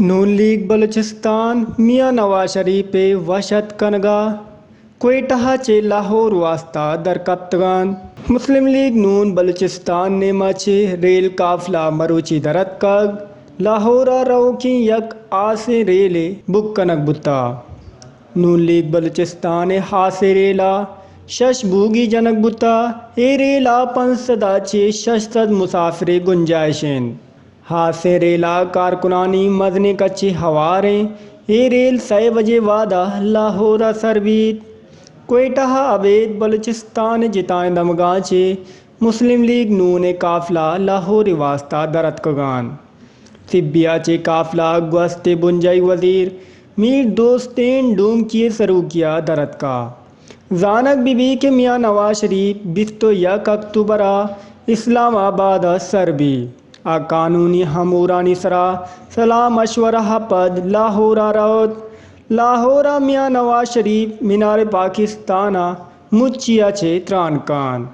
نون league Balochistan Mian Nawaz Sharif پہ وحشت کنگا کوئٹہ چے لاہور واسطہ درکپتگان مسلم لیگ نون بلوچستان نے مچے ریل قافلہ مروچی درت کگ لاہورا رو کی یک آسے ریلے بک کنک بتا نون لیگ بلوچستان ہاسے ریلا شش بوگی جنک بتا اے ریلا 500 چے 600 مسافر گنجائشیں ہاسے ریلا کارکنانی مزنے کچے ہواریں اے ریل 6 بجے وعدہ لاہورا سربیت کوئٹہ عبید بلوچستان جتائیں دمگاں چے مسلم لیگ نون قافلہ لاہور واسطہ درت کگان سبیا چے قافلہ گوست بنجائی وزیر میر دوستین ڈوم کیے سرو کیا درت کا زانک بی بی کے میاں نواز شریف 21 اکتوبر اسلام آباد سربی قانونی ہمورانی سرا سلام مشورہ پد لاہورا روت لاہورا میاں نواز شریف مینار پاکستان مچیا چے ترانکان